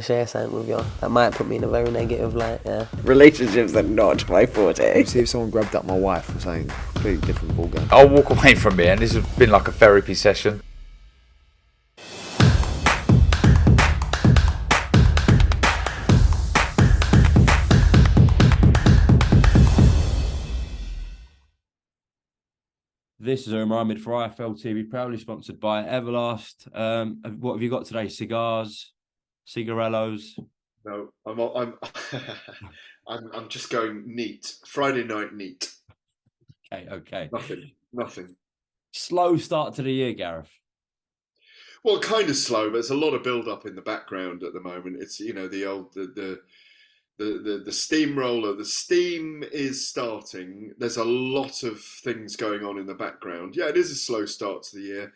to share something with you. That might put me in a very negative light, yeah. Relationships are not my forte. See if someone grabbed up my wife or something completely different ballgame. I'll walk away from here, and this has been like a therapy session. This is Omar Ahmed for IFL TV, proudly sponsored by Everlast. What have you got today? Cigars, cigarellos? No, I'm just going neat. Friday night neat. Okay. Nothing. Slow start to the year, Gareth. Well, kind of slow, but there's a lot of build up in the background at the moment. It's the steamroller. The steam is starting. There's a lot of things going on in the background. Yeah, it is a slow start to the year.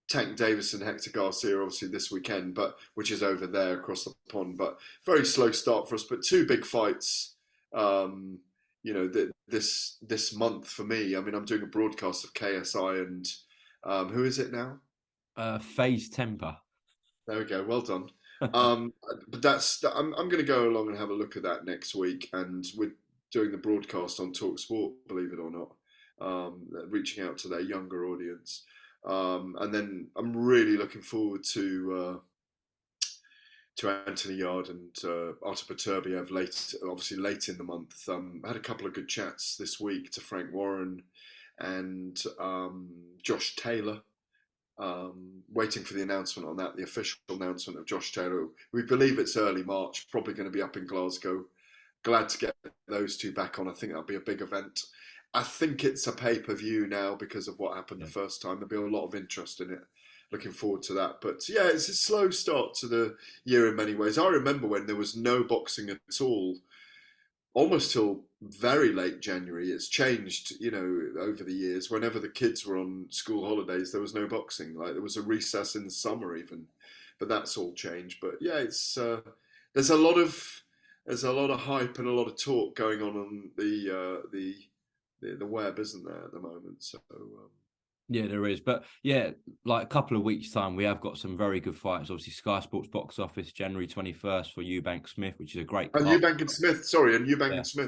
Tank Davies and Hector Garcia obviously this weekend, but which is over there across the pond. But very slow start for us. But two big fights. This month for me. I mean, I'm doing a broadcast of KSI and who is it now? Phase Temper. There we go. Well done. But I'm going to go along and have a look at that next week, and we're doing the broadcast on Talk Sport, believe it or not, reaching out to their younger audience, and then I'm really looking forward to Anthony Yard and Artur Beterbiev late in the month. I had a couple of good chats this week to Frank Warren and Josh Taylor. Waiting for the announcement on that, the official announcement of Josh Taylor. We believe it's early March, probably going to be up in Glasgow. Glad to get those two back on. I think that'll be a big event. I think it's a pay-per-view now because of what happened the first time. There'll be a lot of interest in it. Looking forward to that. But yeah, it's a slow start to the year in many ways. I remember when there was no boxing at all, almost till very late January. It's changed, over the years. Whenever the kids were on school holidays, there was no boxing. Like there was a recess in the summer even, but that's all changed. But yeah, it's there's a lot of hype and a lot of talk going on the web, isn't there, at the moment? So. Yeah, there is. But yeah, like a couple of weeks' time, we have got some very good fights. Obviously, Sky Sports box office, January 21st for Eubank Smith, which is a great card. And Eubank and Smith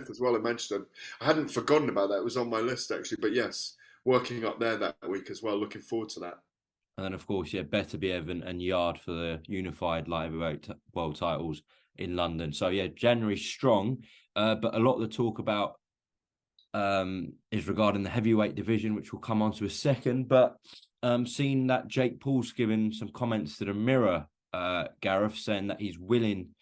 as well in Manchester. I hadn't forgotten about that. It was on my list, actually. But yes, working up there that week as well. Looking forward to that. And then, of course, Beterbiev and Yard for the unified light heavyweight world titles in London. So, yeah, January strong. But a lot of the talk about is regarding the heavyweight division, which we'll come on to a second. But seeing that Jake Paul's given some comments to the Mirror, Gareth, saying that he's willing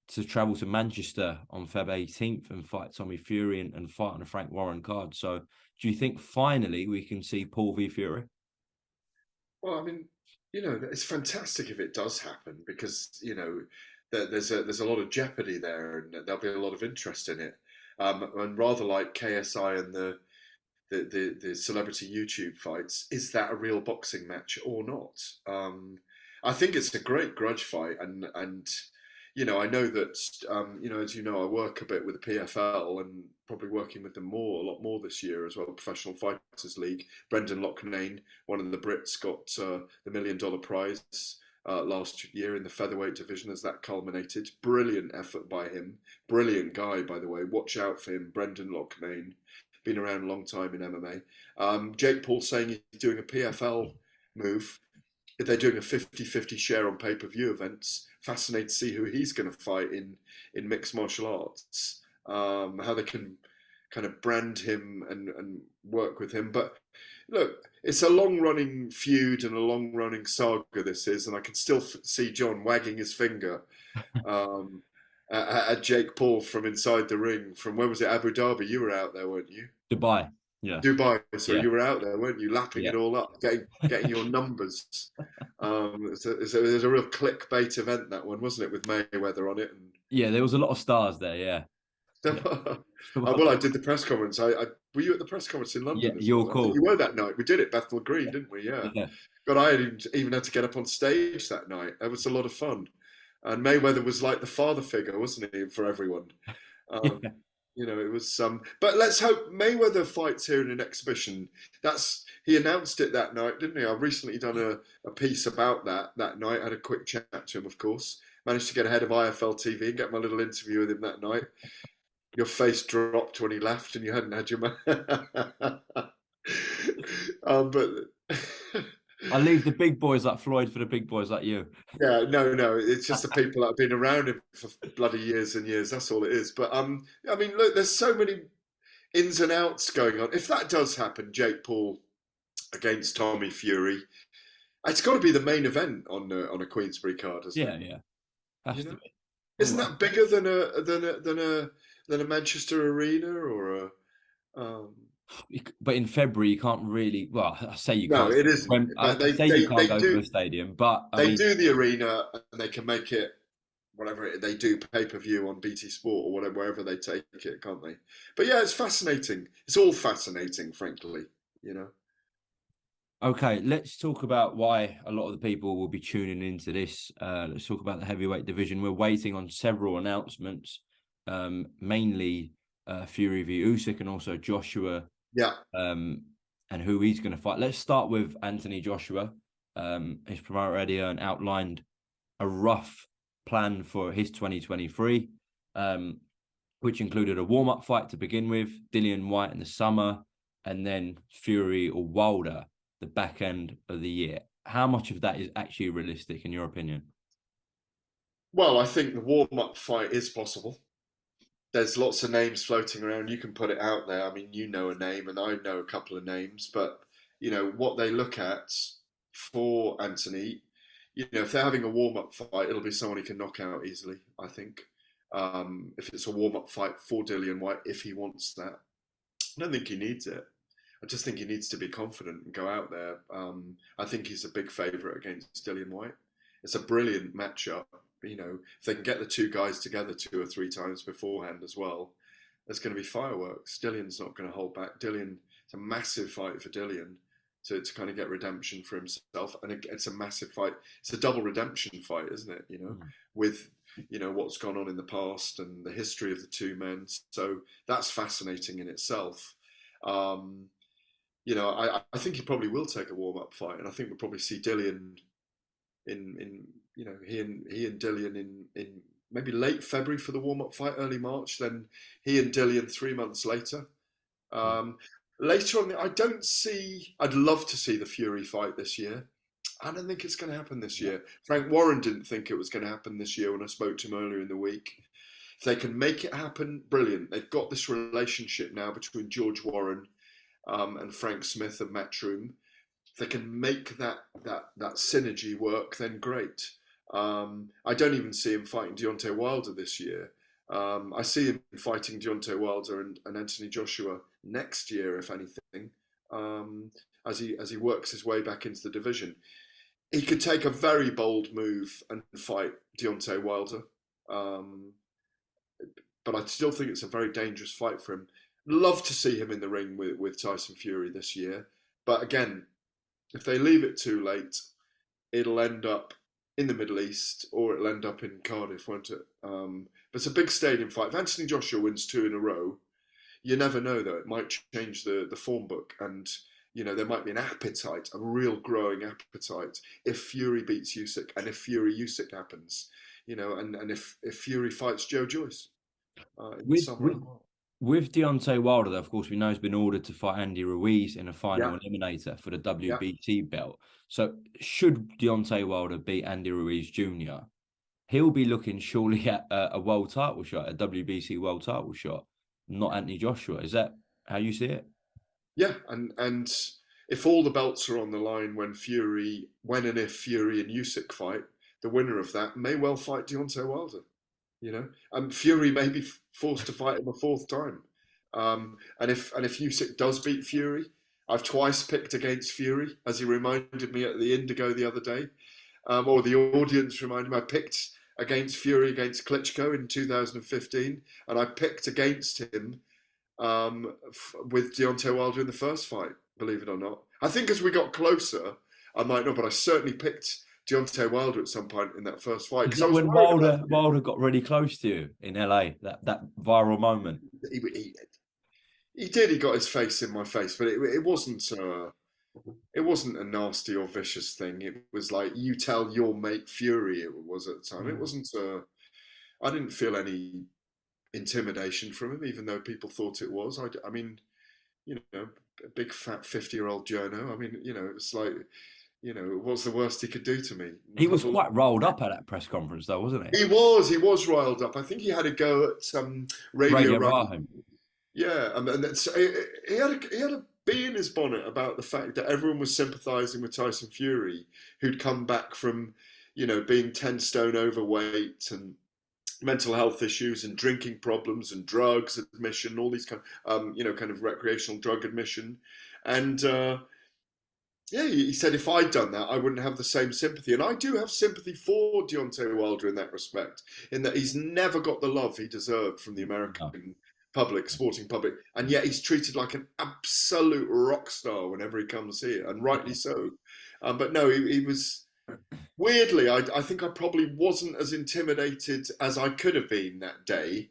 to travel to Manchester on Feb 18th and fight Tommy Fury and fight on a Frank Warren card. So do you think finally we can see Paul v Fury? Well, I mean, it's fantastic if it does happen because, there's a lot of jeopardy there and there'll be a lot of interest in it. And rather like KSI and the celebrity YouTube fights, is that a real boxing match or not? I think it's a great grudge fight, and I know that as you know, I work a bit with the PFL and probably working with them a lot more this year as well. Professional Fighters League. Brendan Loughnane, one of the Brits, got the $1 million prize last year in the featherweight division as that culminated. Brilliant effort by him. Brilliant guy, by the way. Watch out for him, Brendan Loughnane. Been around a long time in MMA. Jake Paul saying he's doing a PFL move. If they're doing a 50-50 share on pay-per-view events, fascinated to see who he's going to fight in mixed martial arts. How they can kind of brand him and work with him. But look, it's a long-running feud and a long-running saga, this is, and I can still see John wagging his finger at Jake Paul from inside the ring. From, where was it, Abu Dhabi? You were out there, weren't you? Dubai. Yeah. Dubai. So you were out there, weren't you? Lapping Yeah. it all up, getting your numbers. It's a real clickbait event, that one, wasn't it, with Mayweather on it? And Yeah, there was a lot of stars there, yeah. Well, I did the press conference. Were you at the press conference in London? Yeah, you're cool. You were that night. We did it, Bethnal Green, didn't we? Yeah. God, I even had to get up on stage that night. That was a lot of fun. And Mayweather was like the father figure, wasn't he, for everyone? It was but let's hope Mayweather fights here in an exhibition. He announced it that night, didn't he? I've recently done a piece about that night. I had a quick chat to him, of course. managed to get ahead of IFL TV and get my little interview with him that night. Your face dropped when he left, and you hadn't had your. But I leave the big boys like Floyd for the big boys like you. yeah, no, it's just the people that have been around him for bloody years and years. That's all it is. But I mean, look, there's so many ins and outs going on. If that does happen, Jake Paul against Tommy Fury, it's got to be the main event on a Queensberry card, isn't it? Yeah. Has You to know? be. Isn't that bigger than a Manchester Arena or a? But in February you can't really. Well, I say you No, can't. it isn't. When I But say you can't go to the stadium, but I they mean, do the arena and they can make it whatever they do pay-per-view on BT Sport or whatever, wherever they take it, can't they? But yeah, it's fascinating. It's all fascinating, frankly. You know. okay, let's talk about why a lot of the people will be tuning into this. Let's talk about the heavyweight division. We're waiting on several announcements, mainly Fury v Usyk and also Joshua, Yeah. and who he's going to fight. Let's start with Anthony Joshua. His promoter Eddie Hearn outlined a rough plan for his 2023, which included a warm-up fight to begin with, Dillian Whyte in the summer, and then Fury or Wilder the back end of the year. How much of that is actually realistic in your opinion? Well, I think the warm-up fight is possible. There's lots of names floating around. You can put it out there. I mean, you know a name, and I know a couple of names. But you know what they look at for Anthony. You know, if they're having a warm-up fight, it'll be someone he can knock out easily. I think. If it's a warm-up fight for Dillian Whyte, if he wants that, I don't think he needs it. I just think he needs to be confident and go out there. I think he's a big favourite against Dillian Whyte. It's a brilliant matchup. You know, if they can get the two guys together 2 or 3 times beforehand as well, there's going to be fireworks. Dillian's not going to hold back. It's a massive fight for Dillian to kind of get redemption for himself. And it's a massive fight. It's a double redemption fight, isn't it? You know, with, you know, what's gone on in the past and the history of the two men. So that's fascinating in itself. You know, I think he probably will take a warm-up fight. And I think we'll probably see Dillian in you know, he and Dillian in maybe late February for the warm-up fight, early March, then he and Dillian 3 months later. Later on, I'd love to see the Fury fight this year. I don't think it's going to happen this year. Frank Warren didn't think it was going to happen this year when I spoke to him earlier in the week. If they can make it happen, brilliant. They've got this relationship now between George Warren and Frank Smith of Matchroom. If they can make that synergy work, then great. I don't even see him fighting Deontay Wilder this year. I see him fighting Deontay Wilder and Anthony Joshua next year, if anything, as he works his way back into the division. He could take a very bold move and fight Deontay Wilder, but I still think it's a very dangerous fight for him. Love to see him in the ring with Tyson Fury this year, but again, if they leave it too late, it'll end up in the Middle East or it'll end up in Cardiff, won't it? But it's a big stadium fight. If Anthony Joshua wins 2 in a row, you never know, though. It might change the form book, and you know there might be an appetite, a real growing appetite, if Fury beats Usyk and if Fury Usyk happens, you know, and if Fury fights Joe Joyce in the summer. With Deontay Wilder, though, of course, we know he's been ordered to fight Andy Ruiz in a final eliminator for the WBC belt. So should Deontay Wilder beat Andy Ruiz Jr., he'll be looking surely at a world title shot, a WBC world title shot, not Anthony Joshua. Is that how you see it? Yeah, and if all the belts are on the line when and if Fury and Usyk fight, the winner of that may well fight Deontay Wilder. You know, and Fury may be forced to fight him a 4th time. And if Usyk does beat Fury, I've twice picked against Fury, as he reminded me at the Indigo the other day, or the audience reminded me. I picked against Fury against Klitschko in 2015, and I picked against him with Deontay Wilder in the first fight. Believe it or not, I think as we got closer, I might not, but I certainly picked Deontay Wilder at some point in that first fight. Because when Wilder got really close to you in LA, that viral moment. He did. He got his face in my face, but it wasn't it wasn't a nasty or vicious thing. It was like you tell your mate Fury. It was at the time. It wasn't. I didn't feel any intimidation from him, even though people thought it was. I mean, you know, a big fat 50-year-old journo. I mean, it's like, what's the worst he could do to me? He was quite rolled up at that press conference, though, wasn't he? He was riled up. I think he had a go at Radio Rahim. Yeah, and he had a bee in his bonnet about the fact that everyone was sympathising with Tyson Fury, who'd come back from, being 10 stone overweight and mental health issues and drinking problems and drugs admission, all these kind of recreational drug admission, and he said if I'd done that, I wouldn't have the same sympathy, and I do have sympathy for Deontay Wilder in that respect, in that he's never got the love he deserved from the American sporting public, and yet he's treated like an absolute rock star whenever he comes here, and rightly so. But no, he was. Weirdly, I think I probably wasn't as intimidated as I could have been that day,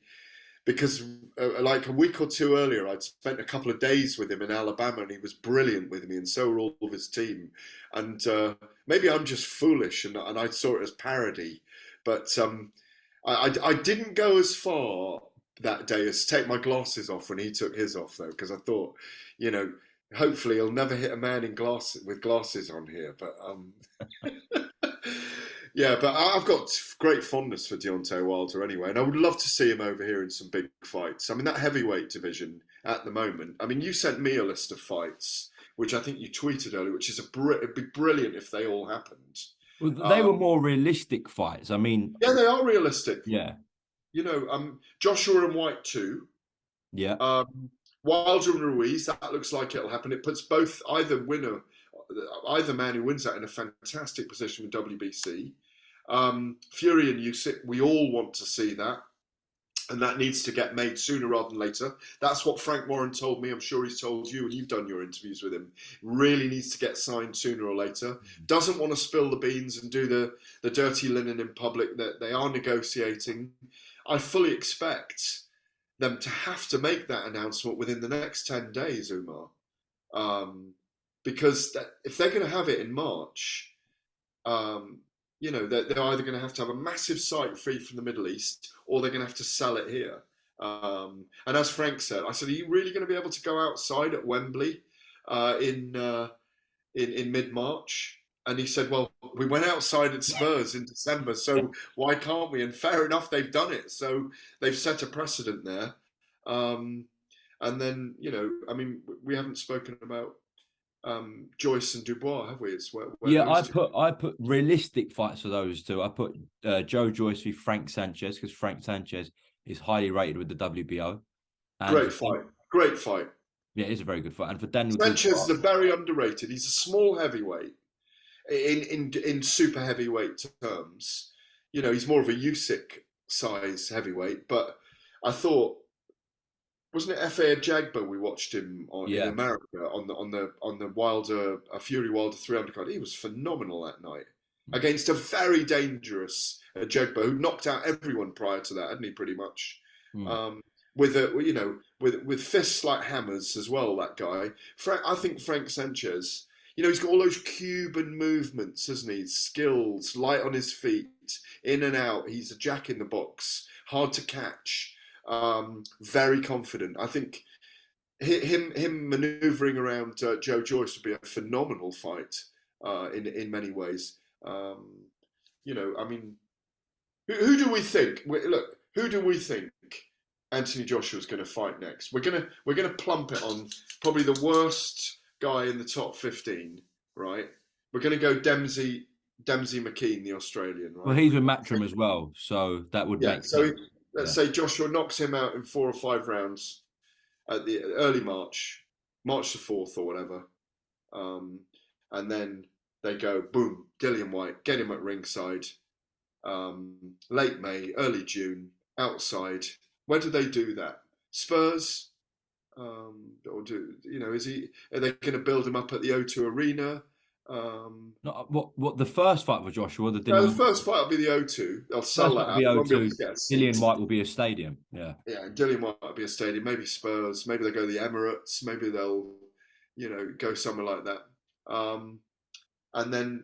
because like a week or two earlier, I'd spent a couple of days with him in Alabama, and he was brilliant with me, and so were all of his team. And maybe I'm just foolish, and I saw it as parody, but I didn't go as far that day as take my glasses off when he took his off, though, because I thought, hopefully he'll never hit a man with glasses on here, but yeah, but I've got great fondness for Deontay Wilder anyway, and I would love to see him over here in some big fights. I mean, that heavyweight division at the moment, I mean, you sent me a list of fights, which I think you tweeted earlier, which is it'd be brilliant if they all happened. Well, they were more realistic fights. I mean... Yeah, they are realistic. Yeah. Joshua and Whyte too. Yeah. Wilder and Ruiz, that looks like it'll happen. It puts either man who wins that in a fantastic position with WBC. Fury and Usyk, we all want to see that, and that needs to get made sooner rather than later. That's what Frank Warren told me. I'm sure he's told you, and you've done your interviews with him. Really needs to get signed sooner or later. Doesn't want to spill the beans and do the dirty linen in public. That they are negotiating. I fully expect them to have to make that announcement within the next 10 days, Umar. Because if they're going to have it in March, they're either going to have a massive site free from the Middle East, or they're going to have to sell it here. And as Frank said, I said, are you really going to be able to go outside at Wembley in mid-March? And he said, well, we went outside at Spurs in December, so why can't we? And fair enough, they've done it. So they've set a precedent there. And then, we haven't spoken about Joyce and Dubois, have we? It's where I put realistic fights for those two. I put Joe Joyce v Frank Sanchez, because Frank Sanchez is highly rated with the WBO. And great fight. Yeah, it's a very good fight. And for Daniel Sanchez is a very underrated. He's a small heavyweight in super heavyweight terms. He's more of a Usyk size heavyweight, but I thought, wasn't it F.A. Jagba we watched him in America on the Wilder Fury Wilder 300 card? He was phenomenal that night against a very dangerous Jagba who knocked out everyone prior to that, hadn't he? Pretty much with fists like hammers as well. That guy, I think Frank Sanchez. He's got all those Cuban movements, hasn't he? Skills, light on his feet, in and out. He's a jack in the box, hard to catch. Very confident. I think him manoeuvring around Joe Joyce would be a phenomenal fight in many ways. Who do we think? Who do we think Anthony Joshua's going to fight next? We're gonna plump it on probably the worst guy in the top 15, right? We're going to go Dempsey McKean, the Australian, right? Well, he's with Matchroom as well, so that would make so sense. Let's say Joshua knocks him out in 4 or 5 rounds at the early March the 4th or whatever, and then they go boom, Dillian Whyte, get him at ringside, late May, early June, outside. Where do they do that? Spurs. Or are they going to build him up at the O2 Arena? What the first fight for Joshua? The first fight will be the O2. They'll sell that out. Dillian Whyte will be a stadium. Yeah, Dillian Whyte will be a stadium. Maybe Spurs. Maybe they go to the Emirates. Maybe they'll, go somewhere like that. Um, and then,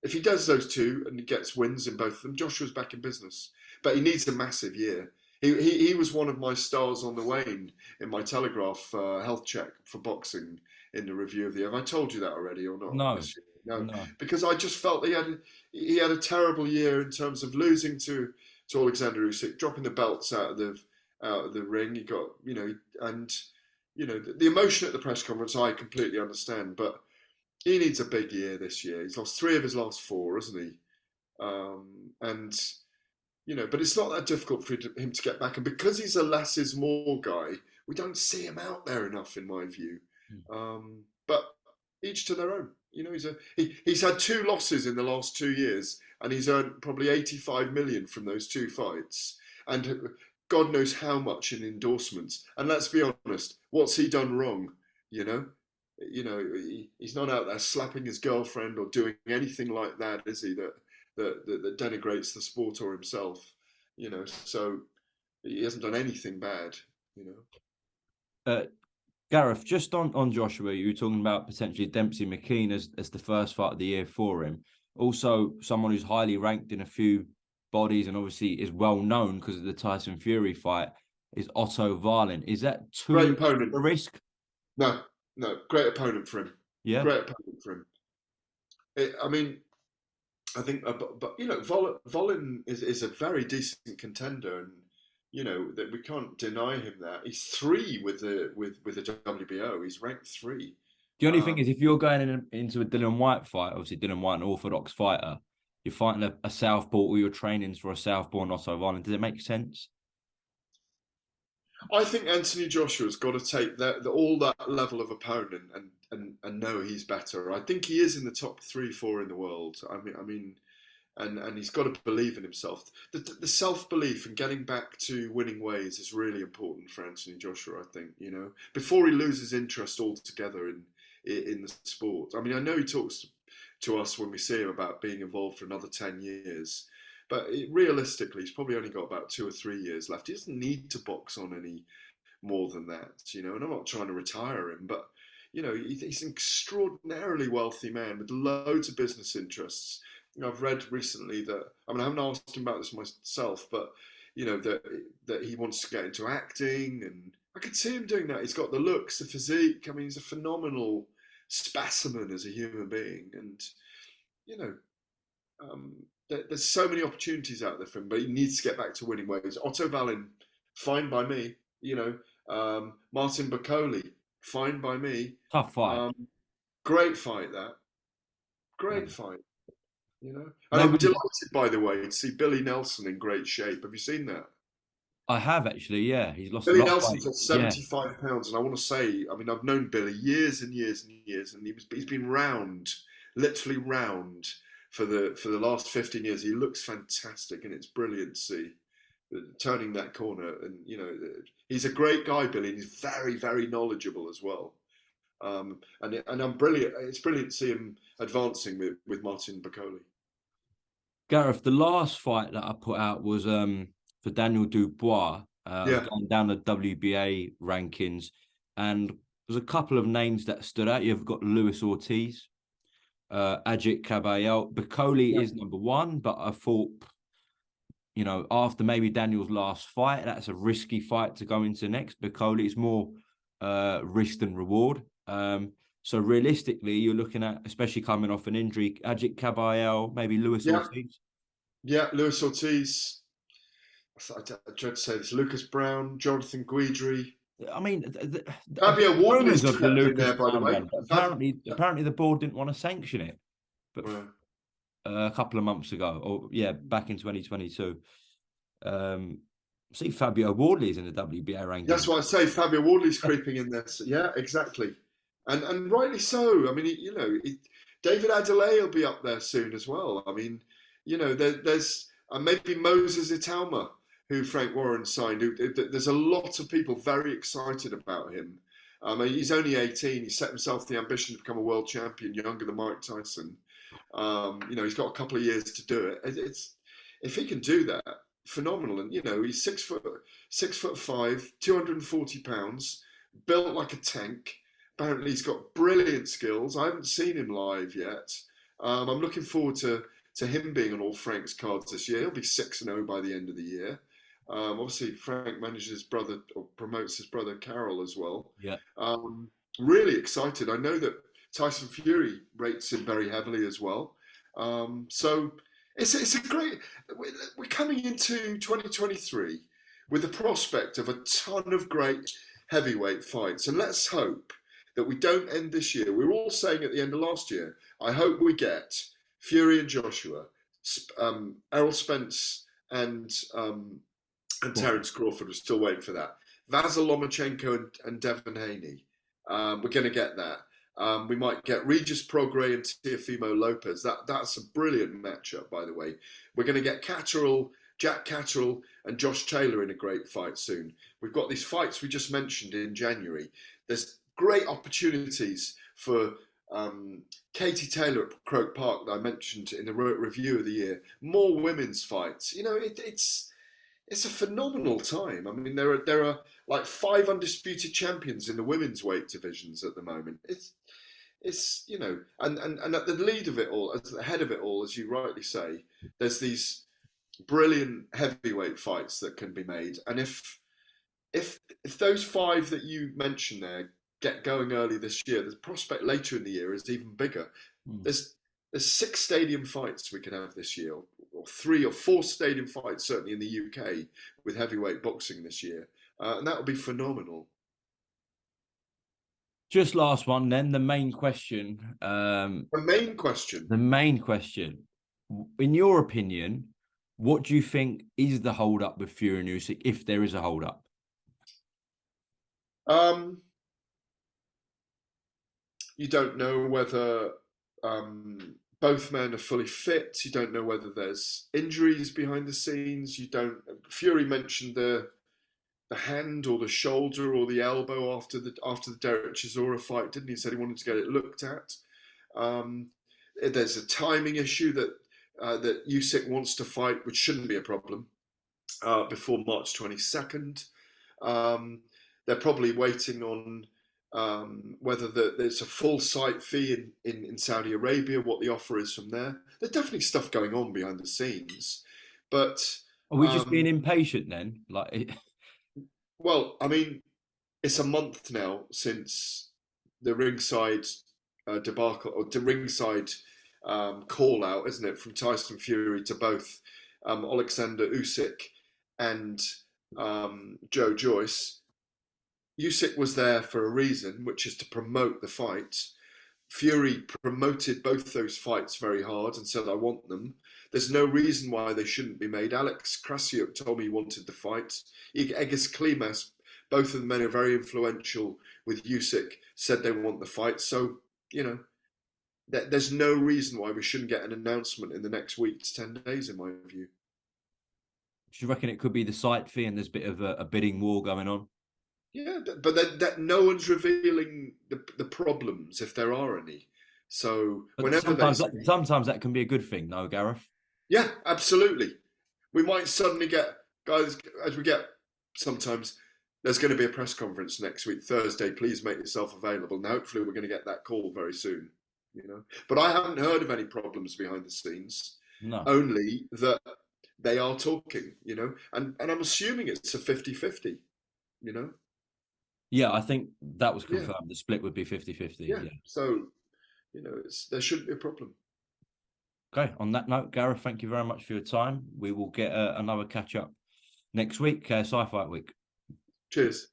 if he does those two and he gets wins in both of them, Joshua's back in business. But he needs a massive year. He was one of my stars on the wane in my Telegraph health check for boxing in the review of the year. Have I told you that already or not? No, This year? No, no. because I just felt he had a terrible year in terms of losing to Alexander Usyk, dropping the belts out of the ring. He got and the emotion at the press conference I completely understand, but he needs a big year this year. He's lost 3 of his last 4, hasn't he? And but it's not that difficult for him to get back. And because he's a less is more guy, we don't see him out there enough, in my view. But each to their own. He's had 2 losses in the last 2 years, and he's earned probably 85 million from those 2 fights, and God knows how much in endorsements. And let's be honest, what's he done wrong? You know, he's not out there slapping his girlfriend or doing anything like that, is he? That denigrates the sport or himself. So he hasn't done anything bad. Gareth, just on Joshua, you were talking about potentially Dempsey McKean as the first fight of the year for him. Also, someone who's highly ranked in a few bodies and obviously is well known because of the Tyson Fury fight is Otto Wallin. Is that too Great opponent. a risk? No, great opponent for him. Yeah, great opponent for him. I think, but Volin is a very decent contender, and that we can't deny him that he's 3 with the WBO. He's ranked 3. the only thing is, if you're going into a Dylan Whyte fight, obviously Dylan Whyte, an orthodox fighter, you're fighting a southpaw, or you're training for a southpaw and Otto Wallin. Does it make sense? I think Anthony Joshua's got to take all that level of opponent and know he's better. I think he is in the top 3-4 in the world. I mean, and he's got to believe in himself. The self-belief and getting back to winning ways is really important for Anthony Joshua. I think before he loses interest altogether in the sport. I mean, I know he talks to us when we see him about being involved for another 10 years. But realistically, he's probably only got about 2 or 3 years left. He doesn't need to box on any more than that, And I'm not trying to retire him, but he's an extraordinarily wealthy man with loads of business interests. I've read recently that I haven't asked him about this myself, but that he wants to get into acting, and I could see him doing that. He's got the looks, the physique. I mean, he's a phenomenal specimen as a human being, and there's so many opportunities out there for him, but he needs to get back to winning ways. Otto Wallin, fine by me. Martin Bakole, fine by me. Tough fight. Great fight, that. Great Yeah. fight. And I'm delighted, by the way, to see Billy Nelson in great shape. Have you seen that? I have actually, yeah. He's lost Billy a lot Nelson's of at weight. 75 pounds, and I want to say, I've known Billy years and years and years, and he's been round, literally round for the last 15 years. He looks fantastic, and it's brilliant to see turning that corner. And he's a great guy, Billy, and he's very, very knowledgeable as well. And I'm brilliant. It's brilliant to see him advancing with Martin Bakole. Gareth, the last fight that I put out was for Daniel Dubois. I was going down the WBA rankings, and there's a couple of names that stood out. You've got Luis Ortiz, Ajit Caballel. Bakole is number 1, but I thought, after maybe Daniel's last fight, that's a risky fight to go into next. Bakole is more risk than reward. So realistically, you're looking at, especially coming off an injury, Ajit Caballel, maybe Luis Ortiz. Yeah, Luis Ortiz. I dread to say this. Lucas Brown, Jonathan Guidry. I mean, Fabio Wardley's of the Lucas there, by the way. Apparently, the board didn't want to sanction it, but a couple of months ago, or back in 2022. See, Fabio Wardley's in the WBA ranking. That's what I say. Fabio Wardley's creeping in there. Yeah, exactly, and rightly so. I mean, David Adeleye will be up there soon as well. I mean, there's maybe Moses Italma, who Frank Warren signed. There's a lot of people very excited about him. He's only 18. He set himself the ambition to become a world champion, younger than Mike Tyson. He's got a couple of years to do it. If he can do that, phenomenal. And he's 6'5", 240 pounds, built like a tank. Apparently, he's got brilliant skills. I haven't seen him live yet. I'm looking forward to him being on all Frank's cards this year. He'll be 6-0 by the end of the year. Obviously, Frank manages his brother or promotes his brother Carol as well. Yeah. Really excited. I know that Tyson Fury rates him very heavily as well. So it's a great. We're coming into 2023 with the prospect of a ton of great heavyweight fights, and let's hope that we don't end this year. We were all saying at the end of last year, I hope we get Fury and Joshua, Errol Spence and Terence Crawford. We're still waiting for that. Vasyl Lomachenko and Devin Haney. We're going to get that. We might get Regis Prograis and Teofimo Lopez. That's a brilliant matchup, by the way. We're going to get Jack Catterall and Josh Taylor in a great fight soon. We've got these fights we just mentioned in January. There's great opportunities for Katie Taylor at Croke Park that I mentioned in the review of the year. More women's fights. You know, it's a phenomenal time. I mean, there are like 5 undisputed champions in the women's weight divisions at the moment. It's you know, and at the lead of it all, at the head of it all, as you rightly say, there's these brilliant heavyweight fights that can be made. And if those 5 that you mentioned there get going early this year, the prospect later in the year is even bigger. There's 6 stadium fights we can have this year, or 3 or 4 stadium fights, certainly in the UK, with heavyweight boxing this year. And that would be phenomenal. Just last one, then the main question. The main question. The main question. In your opinion, what do you think is the hold up with Fury and Usyk, if there is a hold up? You don't know whether both men are fully fit. You don't know whether there's injuries behind the scenes. Fury mentioned the hand or the shoulder or the elbow after the Derek Chisora fight, didn't he? He said he wanted to get it looked at. There's a timing issue that Usyk wants to fight, which shouldn't be a problem, before March 22nd. They're probably waiting on whether there's a full site fee in Saudi Arabia, what the offer is from there. There's definitely stuff going on behind the scenes, but are we just being impatient then? Well, I mean, it's a month now since the ringside debacle, or the ringside call out, isn't it, from Tyson Fury to both Alexander Usyk and Joe Joyce. Usyk was there for a reason, which is to promote the fight. Fury promoted both those fights very hard and said, I want them. There's no reason why they shouldn't be made. Alex Krasiuk told me he wanted the fight. Egis Klimas, both of the men are very influential with Usyk, said they want the fight. So, you know, there's no reason why we shouldn't get an announcement in the next week to 10 days, in my view. Do you reckon it could be the site fee and there's a bit of a bidding war going on? Yeah, but that no one's revealing the problems, if there are any. So sometimes that can be a good thing, no, Gareth? Yeah, absolutely. We might suddenly get, guys, as we get sometimes, there's going to be a press conference next week, Thursday. Please make yourself available. And hopefully we're going to get that call very soon. You know, but I haven't heard of any problems behind the scenes. No. Only that they are talking, you know, and I'm assuming it's a 50-50, you know. Yeah, I think that was confirmed. Yeah. The split would be 50-50. Yeah. So, you know, there shouldn't be a problem. Okay. On that note, Gareth, thank you very much for your time. We will get another catch up next week, Sci-Fight Week. Cheers.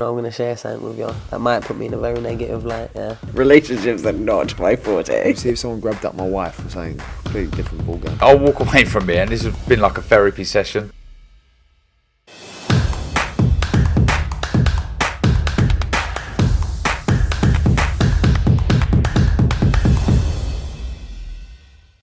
I'm going to share something with you that might put me in a very negative light, yeah. Relationships are not my forte. See if someone grabbed up my wife or something, completely different ballgame. I'll walk away from it, and this has been like a therapy session.